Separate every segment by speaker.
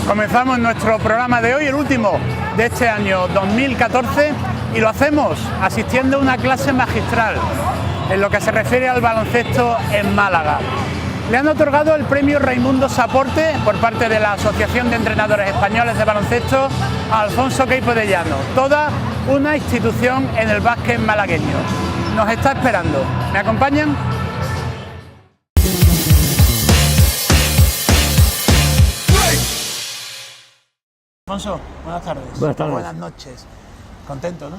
Speaker 1: Comenzamos nuestro programa de hoy, el último de este año 2014, y lo hacemos asistiendo a una clase magistral en lo que se refiere al baloncesto en Málaga. Le han otorgado el premio Raimundo Saporte por parte de la Asociación de Entrenadores Españoles de Baloncesto a Alfonso Queipo de Llano, toda una institución en el básquet malagueño. Nos está esperando. ¿Me acompañan? Alfonso, buenas tardes.
Speaker 2: Buenas tardes.
Speaker 1: Buenas noches. Contento, ¿no?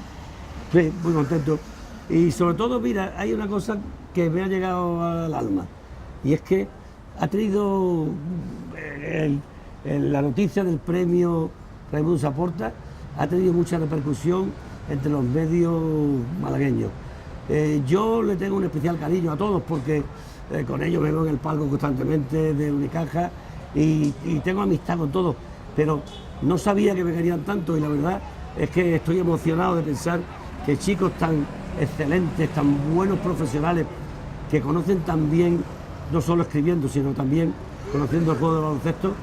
Speaker 2: Sí, muy contento. Y sobre todo, mira, hay una cosa que me ha llegado al alma. Y es que ha tenido la noticia del premio Raimundo Saporte, ha tenido mucha repercusión entre los medios malagueños. Yo le tengo un especial cariño a todos porque con ellos me veo en el palco constantemente de Unicaja y tengo amistad con todos, pero no sabía que me querían tanto y la verdad es que estoy emocionado de pensar que chicos tan excelentes, tan buenos profesionales, que conocen tan bien, no solo escribiendo, sino también conociendo el juego de baloncesto,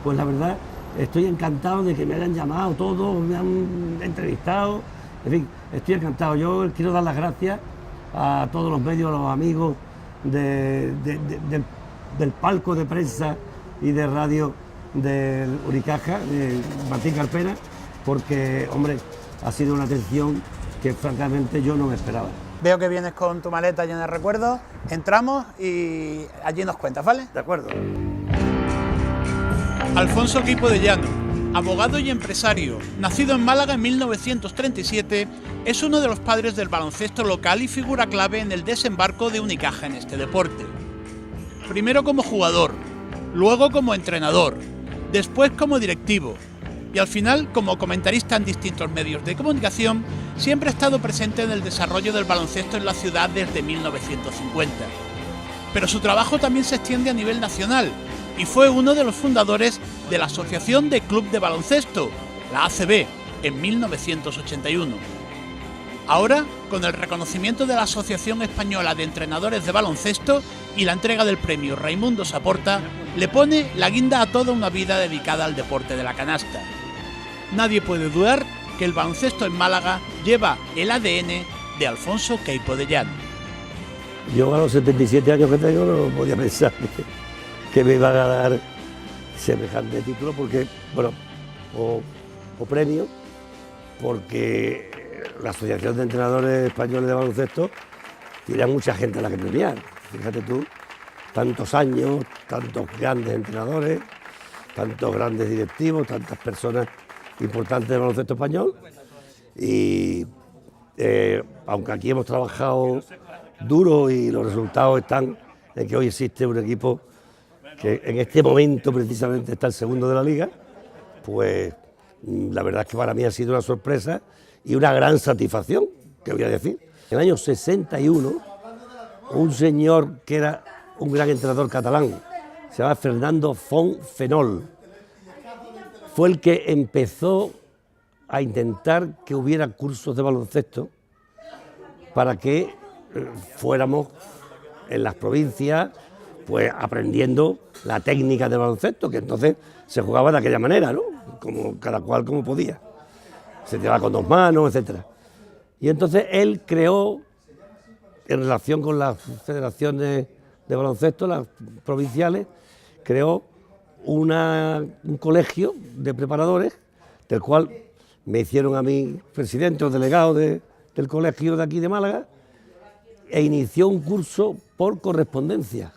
Speaker 2: pues la verdad estoy encantado de que me hayan llamado todos, me han entrevistado, en fin, estoy encantado. Yo quiero dar las gracias a todos los medios, a los amigos del palco de prensa y de radio del Unicaja, de Martín Carpena, porque, hombre, ha sido una atención que francamente yo no me esperaba.
Speaker 1: Veo que vienes con tu maleta llena de recuerdos, entramos y allí nos cuentas, ¿vale?
Speaker 2: De acuerdo.
Speaker 1: Alfonso Queipo de Llano, abogado y empresario, nacido en Málaga en 1937, es uno de los padres del baloncesto local y figura clave en el desembarco de Unicaja en este deporte. Primero como jugador, luego como entrenador, después como directivo y al final como comentarista en distintos medios de comunicación, siempre ha estado presente en el desarrollo del baloncesto en la ciudad desde 1950. Pero su trabajo también se extiende a nivel nacional y fue uno de los fundadores de la Asociación de Club de Baloncesto, la ACB, en 1981. Ahora, con el reconocimiento de la Asociación Española de Entrenadores de Baloncesto y la entrega del premio Raimundo Saporte, le pone la guinda a toda una vida dedicada al deporte de la canasta. Nadie puede dudar que el baloncesto en Málaga lleva el ADN de Alfonso Queipo de Llano.
Speaker 2: Yo a los 77 años que tengo no podía pensar que me iban a dar semejante título, porque, bueno, o premio, porque la Asociación de Entrenadores Españoles de Baloncesto tiene mucha gente a la que premiar. Fíjate tú, tantos años, tantos grandes entrenadores, tantos grandes directivos, tantas personas importantes del baloncesto español. Y aunque aquí hemos trabajado duro y los resultados están en que hoy existe un equipo que en este momento precisamente está el segundo de la liga, pues la verdad es que para mí ha sido una sorpresa y una gran satisfacción, que voy a decir. En el año 61, un señor que era un gran entrenador catalán, se llama Fernando Fontfenol, fue el que empezó a intentar que hubiera cursos de baloncesto para que fuéramos en las provincias pues aprendiendo la técnica de baloncesto, que entonces se jugaba de aquella manera, ¿no? Como cada cual como podía. Se tiraba con dos manos, etcétera. Y entonces él creó, en relación con las federaciones de baloncesto, las provinciales, creó un colegio de preparadores, del cual me hicieron a mí presidente o delegado del colegio de aquí de Málaga, e inició un curso por correspondencia.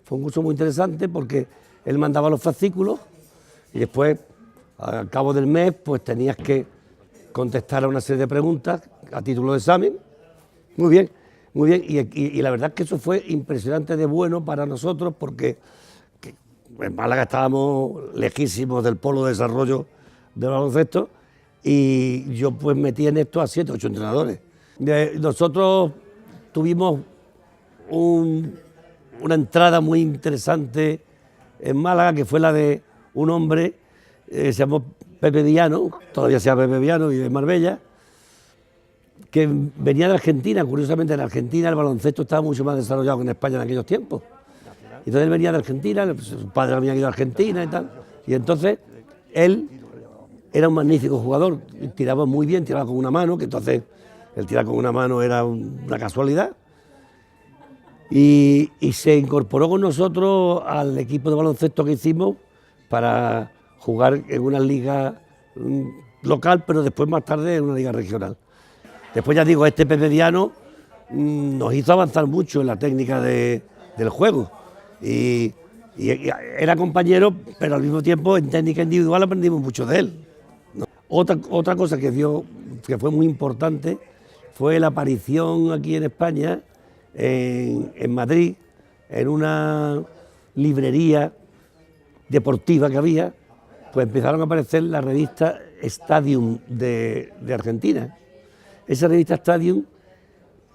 Speaker 2: Fue un curso muy interesante porque él mandaba los fascículos y después, al cabo del mes, pues tenías que contestar a una serie de preguntas a título de examen. Muy bien, muy bien. Y la verdad es que eso fue impresionante de bueno para nosotros porque en Málaga estábamos lejísimos del polo de desarrollo del baloncesto y yo pues metí en esto a 7 o 8 entrenadores. Nosotros tuvimos una entrada muy interesante en Málaga, que fue la de un hombre, se llamó Pepe Villano, todavía se llama Pepe Villano, vive en Marbella, que venía de Argentina. Curiosamente, en Argentina el baloncesto estaba mucho más desarrollado que en España en aquellos tiempos. Entonces él venía de Argentina, su padre había ido a Argentina y tal, y entonces él era un magnífico jugador, tiraba muy bien, tiraba con una mano, que entonces el tirar con una mano era una casualidad. Y se incorporó con nosotros al equipo de baloncesto que hicimos para jugar en una liga local, pero después más tarde en una liga regional. Después ya digo, este Pepe Diano nos hizo avanzar mucho en la técnica del juego y era compañero, pero al mismo tiempo en técnica individual aprendimos mucho de él, ¿no? Otra cosa que fue muy importante fue la aparición aquí en España, en Madrid, en una librería deportiva que había, pues empezaron a aparecer la revista Stadium de Argentina. Esa revista Stadium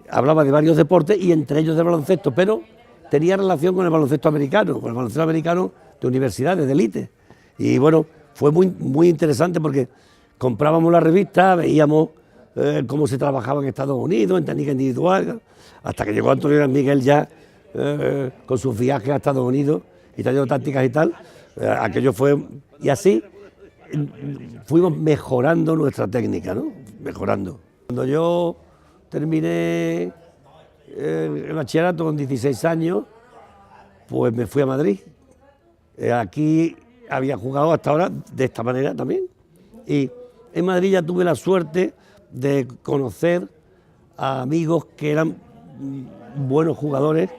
Speaker 2: hablaba de varios deportes y entre ellos de baloncesto, pero tenía relación con el baloncesto americano de universidades, de élite. Y bueno, fue muy interesante porque comprábamos la revista, veíamos cómo se trabajaba en Estados Unidos, en técnica individual, hasta que llegó Antonio Miguel ya con sus viajes a Estados Unidos y trayendo tácticas y tal. Aquello fue, y así fuimos mejorando nuestra técnica, ¿no? Mejorando. Cuando yo terminé el bachillerato con 16 años, pues me fui a Madrid. Aquí había jugado hasta ahora de esta manera también. Y en Madrid ya tuve la suerte de conocer a amigos que eran buenos jugadores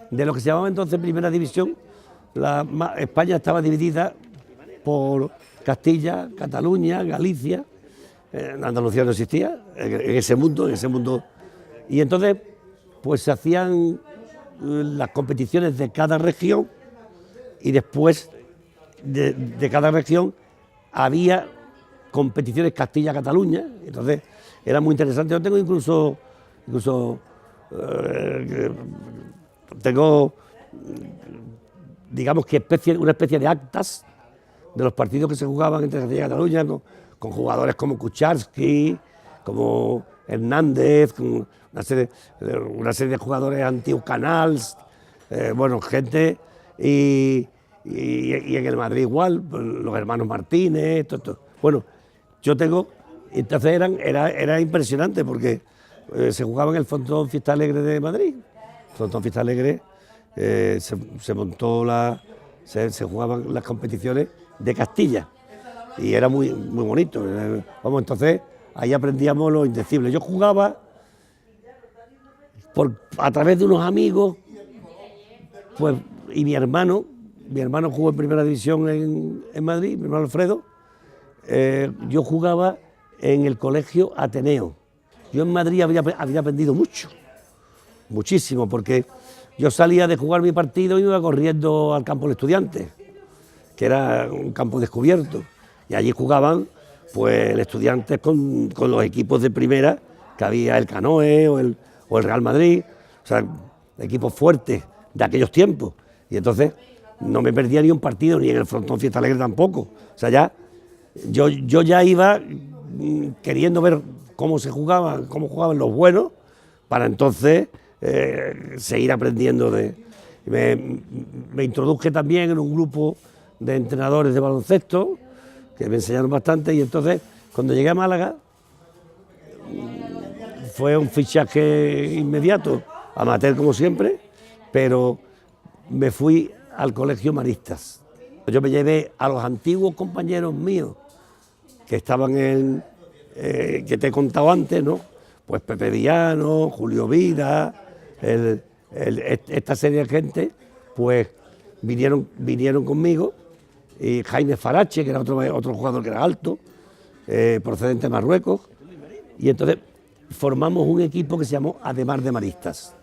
Speaker 2: de lo que se llamaba entonces Primera División. España estaba dividida por Castilla, Cataluña, Galicia. Andalucía no existía en ese mundo. Y entonces pues se hacían las competiciones de cada región y después de cada región había competiciones Castilla-Cataluña. Entonces era muy interesante. Yo tengo incluso tengo, digamos que una especie de actas de los partidos que se jugaban entre Castilla y Cataluña con jugadores como Kucharski, como Hernández, con una serie de jugadores antiguos, Canals, bueno, gente, y en el Madrid igual, los hermanos Martínez, todo. Bueno, yo tengo, entonces era impresionante porque se jugaba en el Frontón Fiesta Alegre de Madrid. Frontón Fiesta Alegre se montó se jugaban las competiciones de Castilla y era muy bonito. Vamos, entonces ahí aprendíamos lo indecible. Yo jugaba a través de unos amigos, pues, y mi hermano jugó en Primera División en Madrid, mi hermano Alfredo. Yo jugaba en el colegio Ateneo. Yo en Madrid había aprendido muchísimo, porque yo salía de jugar mi partido y me iba corriendo al campo del Estudiante, que era un campo descubierto, y allí jugaban pues Estudiantes con los equipos de primera que había, el Canoe o el Real Madrid, o sea, equipos fuertes de aquellos tiempos, y entonces no me perdía ni un partido, ni en el Frontón Fiesta Alegre tampoco. O sea, yo ya iba queriendo ver cómo jugaban los buenos, para entonces seguir aprendiendo. Me introduje también en un grupo de entrenadores de baloncesto que me enseñaron bastante, y entonces cuando llegué a Málaga fue un fichaje inmediato, amateur como siempre, pero me fui al Colegio Maristas. Yo me llevé a los antiguos compañeros míos que estaban que te he contado antes, ¿no? Pues Pepe Diano, Julio Vida, esta serie de gente, pues vinieron conmigo, y Jaime Farache, que era otro jugador que era alto, procedente de Marruecos, y entonces formamos un equipo que se llamó Ademar de Maristas.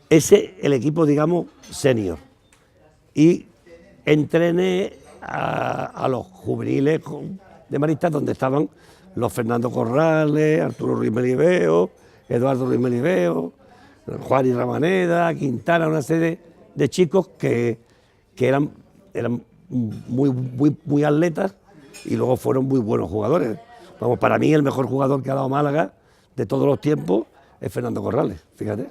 Speaker 2: El equipo, digamos, senior. Y entrené a los juveniles de Maristas, donde estaban los Fernando Corrales, Arturo Ruiz Melibeo, Eduardo Ruiz Melibeo, Juan y Ramaneda, Quintana, una serie de chicos que eran muy atletas y luego fueron muy buenos jugadores. Vamos, para mí el mejor jugador que ha dado Málaga de todos los tiempos es Fernando Corrales, fíjate.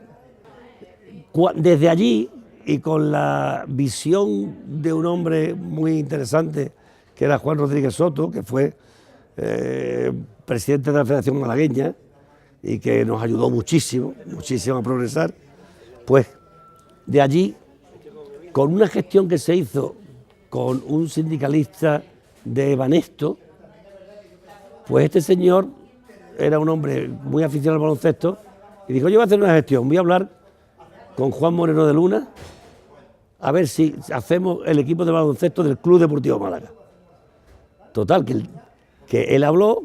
Speaker 2: Desde allí, y con la visión de un hombre muy interesante que era Juan Rodríguez Soto, que fue presidente de la Federación Malagueña y que nos ayudó muchísimo, muchísimo a progresar, pues de allí, con una gestión que se hizo con un sindicalista de Banesto, pues este señor era un hombre muy aficionado al baloncesto y dijo, yo voy a hacer una gestión, voy a hablar con Juan Moreno de Luna a ver si hacemos el equipo de baloncesto del Club Deportivo Málaga. Total, que él habló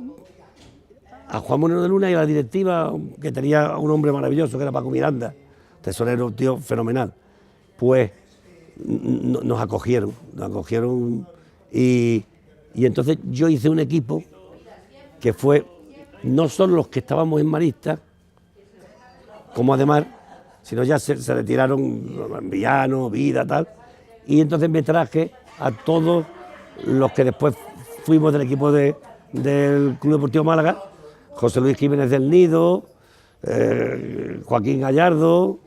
Speaker 2: a Juan Moreno de Luna y a la directiva, que tenía un hombre maravilloso, que era Paco Miranda, tesorero, tío fenomenal, pues nos acogieron y entonces yo hice un equipo que fue no solo los que estábamos en Maristas, como además, sino ya se retiraron Villano, Vida, tal, y entonces me traje a todos los que después fuimos del equipo del Club Deportivo Málaga, José Luis Jiménez del Nido, Joaquín Gallardo,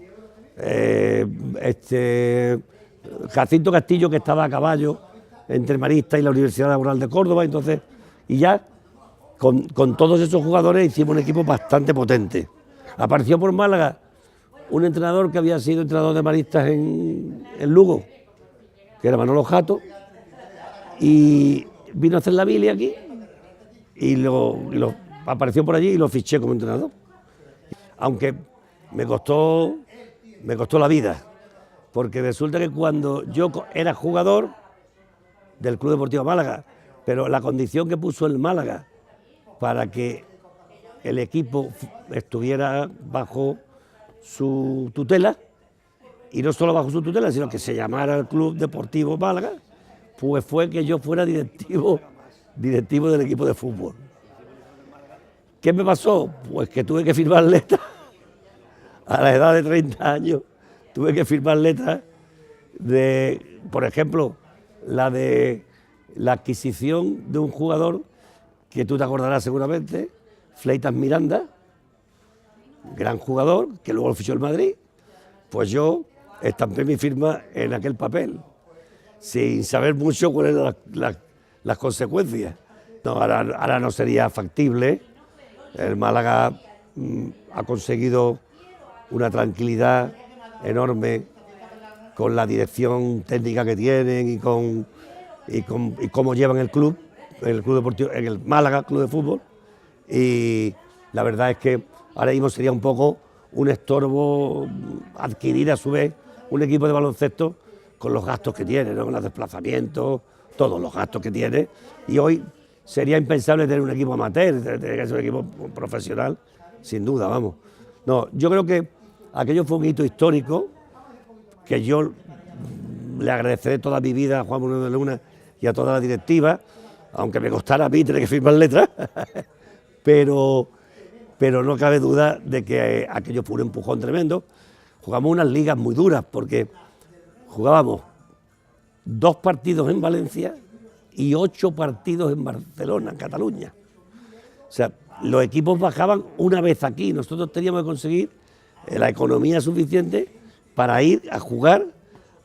Speaker 2: Jacinto Castillo, que estaba a caballo entre Maristas y la Universidad Laboral de Córdoba, entonces, y ya con todos esos jugadores hicimos un equipo bastante potente. Apareció por Málaga un entrenador que había sido entrenador de Maristas en Lugo, que era Manolo Jato, y vino a hacer la mili aquí y apareció por allí y lo fiché como entrenador. Aunque me costó la vida, porque resulta que cuando yo era jugador del Club Deportivo Málaga, pero la condición que puso el Málaga para que el equipo estuviera bajo su tutela, y no solo bajo su tutela, sino que se llamara el Club Deportivo Málaga, pues fue que yo fuera directivo del equipo de fútbol. ¿Qué me pasó? Pues que tuve que firmar letras, a la edad de 30 años, tuve que firmar letras de, por ejemplo, la de la adquisición de un jugador que tú te acordarás seguramente, Fleitas Miranda, gran jugador, que luego lo fichó el Madrid, pues yo estampé mi firma en aquel papel, sin saber mucho cuáles eran las consecuencias. No, ahora no sería factible. El Málaga ha conseguido una tranquilidad enorme con la dirección técnica que tienen y cómo llevan el club deportivo, en el Málaga Club de Fútbol, y la verdad es que ahora mismo sería un poco un estorbo adquirir a su vez un equipo de baloncesto con los gastos que tiene, ¿no? Con los desplazamientos, todos los gastos que tiene, y hoy sería impensable tener un equipo amateur, tener que ser un equipo profesional, sin duda, vamos. No, yo creo que aquello fue un hito histórico que yo le agradeceré toda mi vida a Juan Moreno de Luna y a toda la directiva, aunque me costara a mí tener que firmar letras, pero no cabe duda de que aquello fue un empujón tremendo. Jugamos unas ligas muy duras porque jugábamos 2 partidos en Valencia y 8 partidos en Barcelona, en Cataluña. O sea, los equipos bajaban una vez aquí, nosotros teníamos que conseguir la economía suficiente para ir a jugar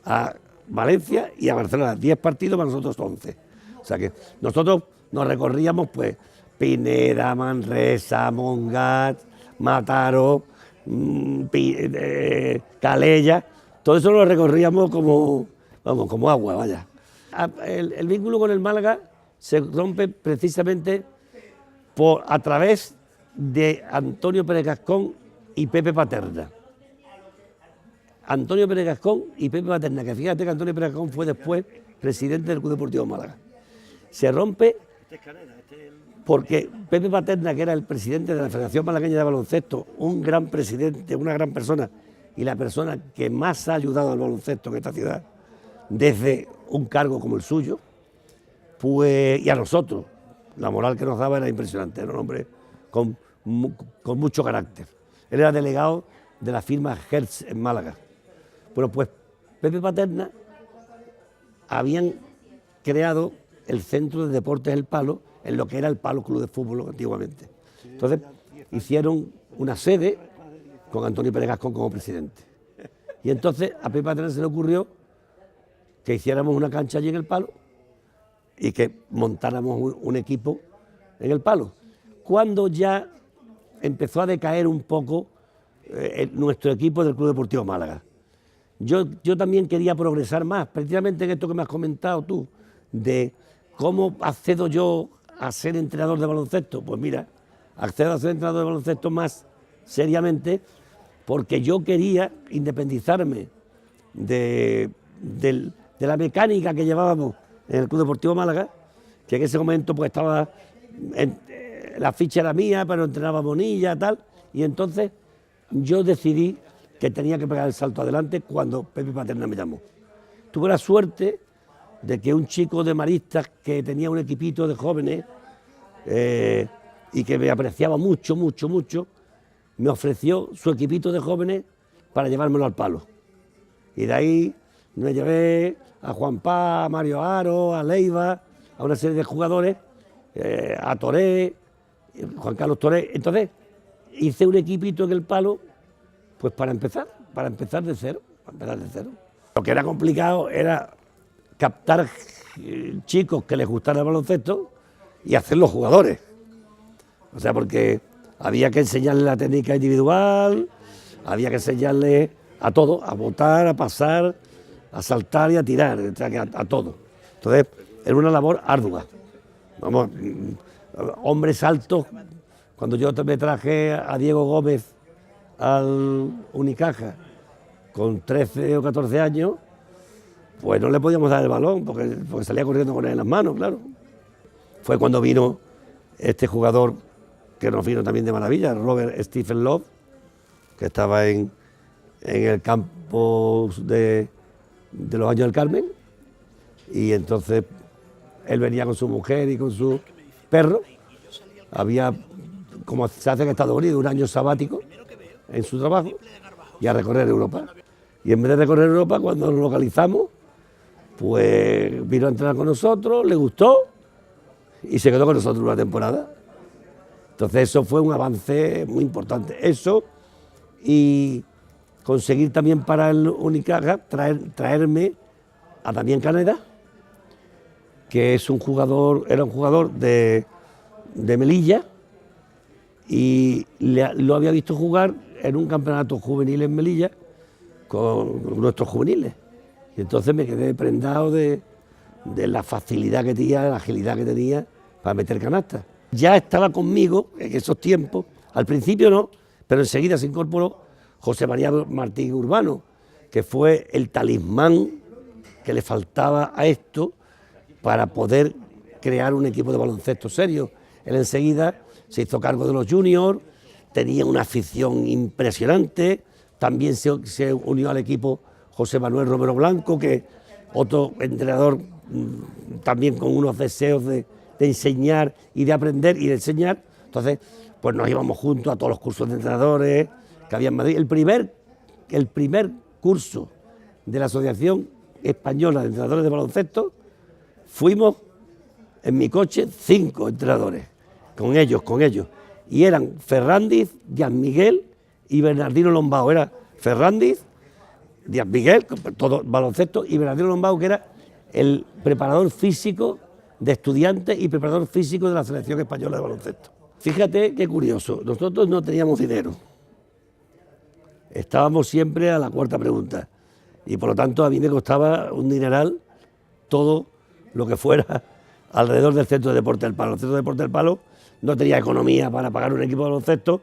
Speaker 2: a Valencia y a Barcelona, 10 partidos para nosotros 11. O sea que nosotros nos recorríamos pues Pineda, Manresa, Montgat, Mataró, Calella, todo eso lo recorríamos como agua, vaya. El vínculo con el Málaga se rompe precisamente a través de Antonio Pérez Gascón y Pepe Paterna. Antonio Pérez Gascón y Pepe Paterna, que fíjate que Antonio Pérez Gascón fue después presidente del Club Deportivo Málaga. Se rompe porque Pepe Paterna, que era el presidente de la Federación Malagueña de Baloncesto, un gran presidente, una gran persona, y la persona que más ha ayudado al baloncesto en esta ciudad, desde un cargo como el suyo, pues, y a nosotros, la moral que nos daba era impresionante, era un hombre con mucho carácter. Él era delegado de la firma Hertz en Málaga. Bueno, pues Pepe Paterna habían creado el Centro de Deportes El Palo, en lo que era el Palo Club de Fútbol antiguamente. Entonces hicieron una sede con Antonio Pérez Gascón como presidente. Y entonces a Pepe Paterna se le ocurrió que hiciéramos una cancha allí en El Palo y que montáramos un equipo en el Palo. Cuando ya empezó a decaer un poco nuestro equipo del Club Deportivo Málaga. Yo también quería progresar más, precisamente en esto que me has comentado tú, de cómo accedo yo a ser entrenador de baloncesto. Pues mira, accedo a ser entrenador de baloncesto más seriamente porque yo quería independizarme de la mecánica que llevábamos en el Club Deportivo Málaga, que en ese momento pues estaba, la ficha era mía, pero entrenaba Bonilla, tal, y entonces yo decidí que tenía que pegar el salto adelante cuando Pepe Paterna me llamó. Tuve la suerte de que un chico de Maristas que tenía un equipito de jóvenes y que me apreciaba mucho, me ofreció su equipito de jóvenes para llevármelo al Palo. Y de ahí me llevé a Juan Paz, a Mario Aro, a Leiva, a una serie de jugadores, a Toré, Juan Carlos Toré. Entonces hice un equipito en el Palo, pues para empezar de cero, Lo que era complicado era captar chicos que les gustara el baloncesto y hacerlos jugadores. O sea, porque había que enseñarles la técnica individual, había que enseñarles a todo, a botar, a pasar, a saltar y a tirar, o sea, a todo. Entonces, era una labor ardua. Vamos, hombres altos, cuando yo me traje a Diego Gómez al Unicaja con 13 o 14 años, pues no le podíamos dar el balón porque salía corriendo con él en las manos, claro. Fue cuando vino este jugador que nos vino también de maravilla, Robert Stephen Love, que estaba en el campo de los Años del Carmen, y entonces él venía con su mujer y con su perro. Había, como se hace en Estados Unidos, un año sabático en su trabajo y a recorrer Europa. Y en vez de recorrer Europa, cuando nos localizamos, pues vino a entrenar con nosotros, le gustó y se quedó con nosotros una temporada. Entonces eso fue un avance muy importante. Eso y conseguir también para el Unicaja traerme a Damián Caneda, que era un jugador de Melilla, y lo había visto jugar en un campeonato juvenil en Melilla con nuestros juveniles. Y entonces me quedé prendado de la facilidad que tenía, la agilidad que tenía para meter canastas. Ya estaba conmigo en esos tiempos, al principio no, pero enseguida se incorporó José María Martín Urbano, que fue el talismán que le faltaba a esto para poder crear un equipo de baloncesto serio. Él enseguida se hizo cargo de los juniors, tenía una afición impresionante, también se unió al equipo José Manuel Romero Blanco, que otro entrenador también con unos deseos de enseñar y de aprender y de enseñar. Entonces, pues nos íbamos juntos a todos los cursos de entrenadores que había en Madrid. El primer curso de la Asociación Española de Entrenadores de Baloncesto, fuimos en mi coche 5 entrenadores, con ellos. Y eran Ferrandiz, Díaz Miguel y Bernardino Lombao. Era Ferrandiz, Díaz Miguel, todo baloncesto, y Bernardino Lombao, que era el preparador físico de estudiantes y preparador físico de la Selección Española de Baloncesto. Fíjate qué curioso, nosotros no teníamos dinero. Estábamos siempre a la cuarta pregunta. Y por lo tanto a mí me costaba un dineral todo lo que fuera alrededor del Centro de Deporte del Palo. El Centro de Deporte del Palo no tenía economía para pagar un equipo de baloncesto,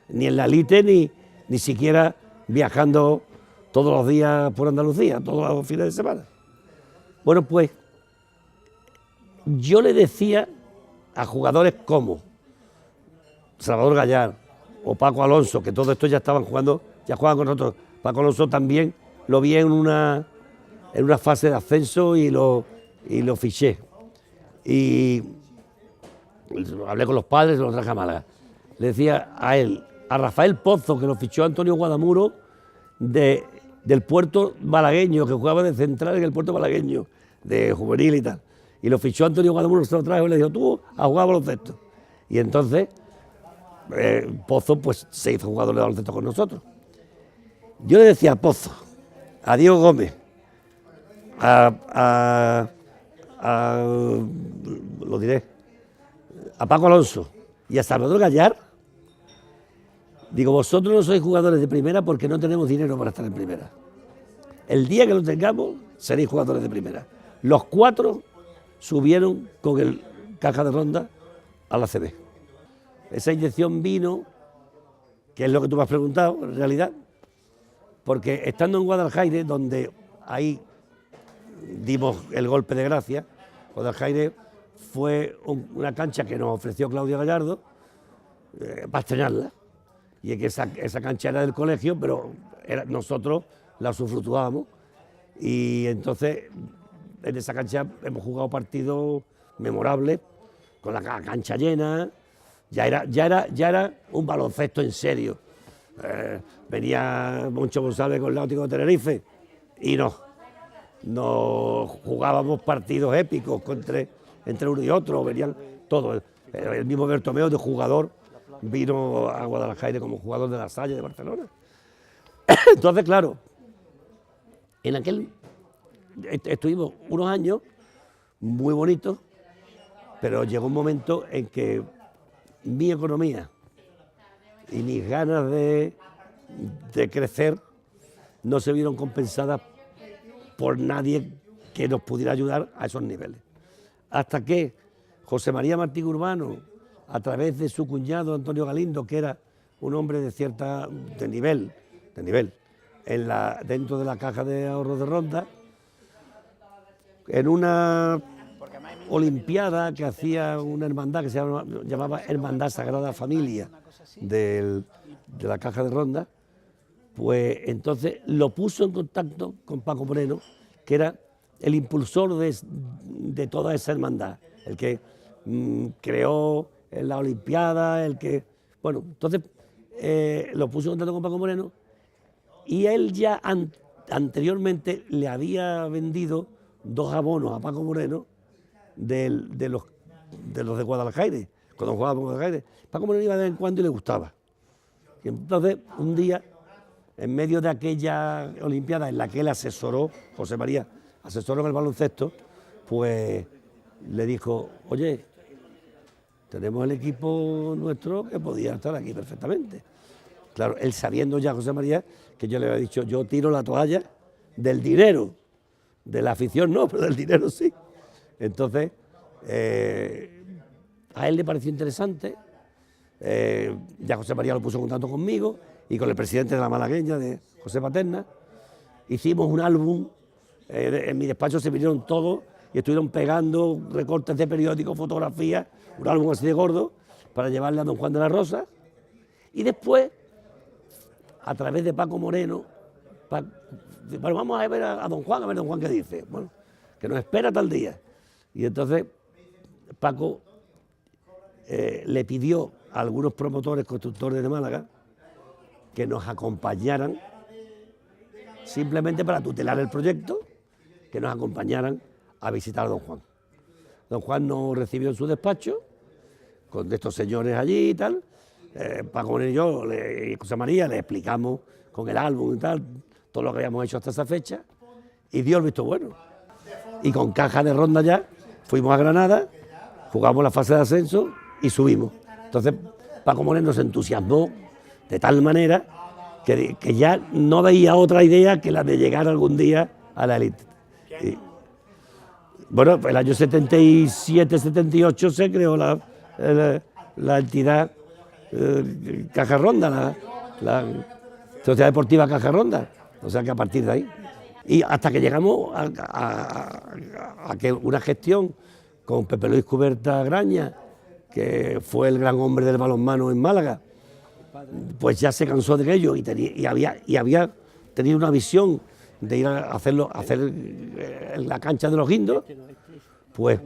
Speaker 2: ni en la elite, ni siquiera viajando todos los días por Andalucía, todos los fines de semana. Bueno, pues yo le decía a jugadores como Salvador Gallar o Paco Alonso, que todos estos ya jugaban con nosotros. Paco Alonso también lo vi en una fase de ascenso y lo fiché. Y hablé con los padres y los traje a Málaga. Le decía a Rafael Pozo, que lo fichó Antonio Guadamuro del puerto malagueño, que jugaba de central en el puerto malagueño, de juvenil y tal. Y lo fichó Antonio Guadamuro, se lo trajo y le dijo, tú a jugar a baloncesto. Y entonces Pozo pues se hizo jugador de baloncesto con nosotros. Yo le decía a Pozo, a Diego Gómez, a lo diré, a Paco Alonso y a Salvador Gallar, digo, vosotros no sois jugadores de primera porque no tenemos dinero para estar en primera. El día que lo tengamos, seréis jugadores de primera. Los 4 subieron con el Caja de Ronda a la CB. Esa inyección vino, que es lo que tú me has preguntado, en realidad, porque estando en Guadalajara, donde ahí dimos el golpe de gracia, Guadalajara fue una cancha que nos ofreció Claudio Gallardo para estrenarla. Y es que esa cancha era del colegio, pero nosotros la usufructuábamos. Y entonces en esa cancha hemos jugado partidos memorables, con la cancha llena. Ya era un baloncesto en serio. Venía Moncho González con el Náutico de Tenerife y no jugábamos partidos épicos entre uno y otro, venían todos. El mismo Bertomeu de jugador vino a Guadalajara como jugador de la Salle de Barcelona. Entonces, claro, en aquel estuvimos unos años muy bonitos, pero llegó un momento en que mi economía y mis ganas de crecer no se vieron compensadas por nadie que nos pudiera ayudar a esos niveles. Hasta que José María Martín Urbano, a través de su cuñado Antonio Galindo, que era un hombre de nivel, dentro de la Caja de Ahorros de Ronda, en una olimpiada que hacía una hermandad que se llamaba Hermandad Sagrada Familia de la Caja de Ronda, pues entonces lo puso en contacto con Paco Moreno, que era el impulsor de toda esa hermandad, el que creó la olimpiada, entonces lo puso en contacto con Paco Moreno, y él ya anteriormente le había vendido 2 abonos a Paco Moreno de los de Guadalajara, cuando jugaba con Guadalajara. Paco Moreno iba de vez en cuando y le gustaba. Y entonces, un día, en medio de aquella olimpiada en la que él asesoró, José María asesoró en el baloncesto, pues le dijo, oye, tenemos el equipo nuestro que podía estar aquí perfectamente. Claro, él sabiendo ya, José María, que yo le había dicho, yo tiro la toalla del dinero, de la afición no, pero del dinero sí. Entonces, a él le pareció interesante, ya José María lo puso en contacto conmigo y con el presidente de la malagueña, de José Paterna, hicimos un álbum, en mi despacho se vinieron todos y estuvieron pegando recortes de periódicos, fotografías, un álbum así de gordo, para llevarle a don Juan de la Rosa, y después, a través de Paco Moreno, bueno, vamos a ver a don Juan, a ver don Juan qué dice, bueno, que nos espera tal día. Y entonces Paco le pidió a algunos promotores, constructores de Málaga, que nos acompañaran, simplemente para tutelar el proyecto, que nos acompañaran a visitar a don Juan. Don Juan nos recibió en su despacho, con estos señores allí y tal. Paco Moreno y yo, y José María, le explicamos con el álbum y tal, todo lo que habíamos hecho hasta esa fecha, y dio el visto bueno. Y con Caja de Ronda ya fuimos a Granada, jugamos la fase de ascenso y subimos. Entonces Paco Moreno se entusiasmó de tal manera que ya no veía otra idea que la de llegar algún día a la élite. Bueno, el año 77-78 se creó la entidad Caja Ronda, la Sociedad Deportiva Caja Ronda, o sea que a partir de ahí. Y hasta que llegamos a que una gestión con Pepe Luis Cuberta Graña, que fue el gran hombre del balonmano en Málaga, pues ya se cansó de ello y había tenido una visión de ir a hacer en la cancha de los Guindos, pues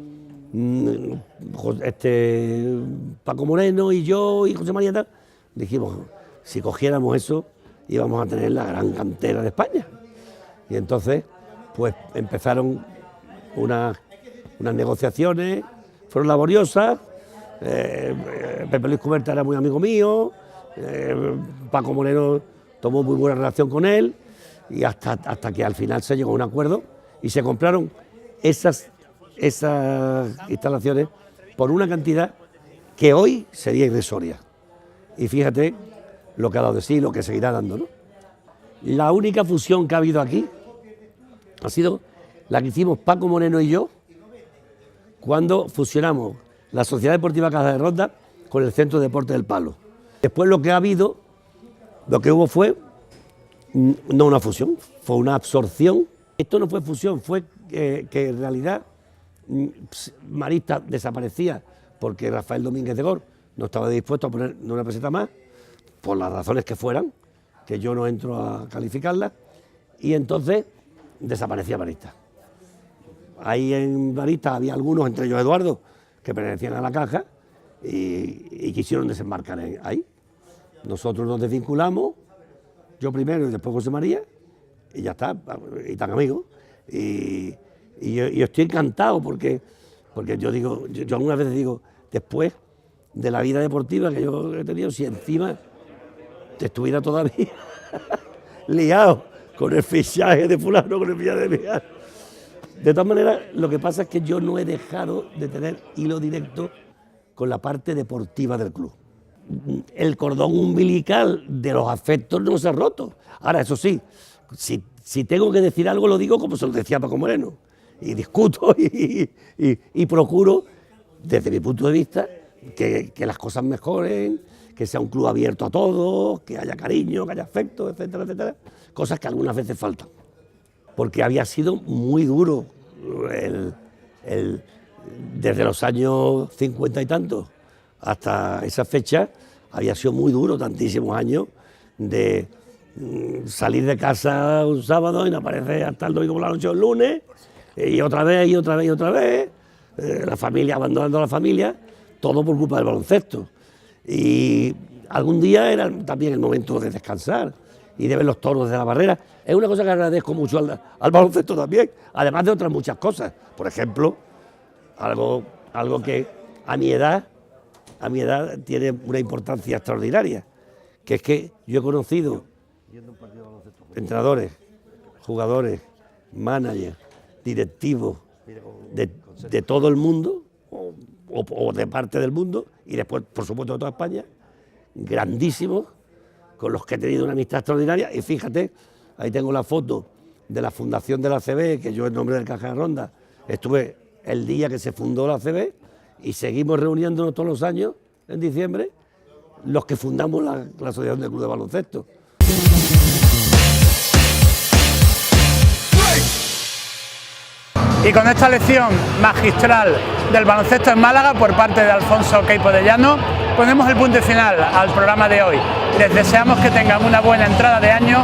Speaker 2: Paco Moreno y yo y José María tal, dijimos, si cogiéramos eso íbamos a tener la gran cantera de España. Y entonces, pues empezaron unas negociaciones, fueron laboriosas. Pepe Luis Cuberta era muy amigo mío, Paco Moreno tomó muy buena relación con él, y hasta que al final se llegó a un acuerdo y se compraron esas instalaciones por una cantidad que hoy sería irrisoria. Y fíjate lo que ha dado de sí, lo que seguirá dando, ¿no? La única fusión que ha habido aquí ha sido la que hicimos Paco Moreno y yo cuando fusionamos la Sociedad Deportiva Caja de Ronda con el Centro de Deporte del Palo. Después lo que hubo fue no una fusión, fue una absorción. Esto no fue fusión, fue que en realidad Marista desaparecía porque Rafael Domínguez de Gor no estaba dispuesto a poner una peseta más, por las razones que fueran, que yo no entro a calificarlas, y entonces desaparecía Marista. Ahí en Marista había algunos, entre ellos Eduardo, que pertenecían a la caja y quisieron desembarcar ahí. Nosotros nos desvinculamos, yo primero y después José María, y ya está, y tan amigos. Y yo estoy encantado porque yo digo, yo algunas veces digo, después de la vida deportiva que yo he tenido, si encima te estuviera todavía liado con el fichaje de fulano, con el fichaje de fichaje. De todas maneras, lo que pasa es que yo no he dejado de tener hilo directo con la parte deportiva del club. El cordón umbilical de los afectos no se ha roto. Ahora, eso sí, si tengo que decir algo, lo digo como se lo decía Paco Moreno. Y discuto y procuro, desde mi punto de vista, que las cosas mejoren, que sea un club abierto a todos, que haya cariño, que haya afecto, etcétera, etcétera. Cosas que algunas veces faltan. Porque había sido muy duro desde los años 50 y tantos hasta esa fecha, había sido muy duro, tantísimos años, de salir de casa un sábado y no aparecer hasta el domingo por la noche o el lunes, y otra vez, y otra vez, y otra vez, la familia, abandonando a la familia, todo por culpa del baloncesto. Y algún día era también el momento de descansar y de ver los toros desde la barrera. Es una cosa que agradezco mucho al baloncesto también, además de otras muchas cosas. Por ejemplo, algo que a mi edad tiene una importancia extraordinaria, que es que yo he conocido entrenadores, jugadores, managers, directivos de todo el mundo o de parte del mundo, y después, por supuesto, de toda España, grandísimos, con los que he tenido una amistad extraordinaria. Y fíjate, ahí tengo la foto de la fundación de la ACB, que yo en nombre del Caja de Ronda estuve el día que se fundó la ACB, y seguimos reuniéndonos todos los años, en diciembre, los que fundamos la Asociación del Club de Baloncesto.
Speaker 1: Y con esta lección magistral del baloncesto en Málaga por parte de Alfonso Queipo de Llano, ponemos el punto final al programa de hoy. Les deseamos que tengan una buena entrada de año,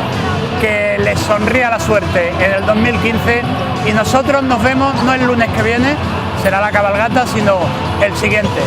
Speaker 1: que les sonría la suerte en el 2015, y nosotros nos vemos no el lunes que viene, será la cabalgata, sino el siguiente.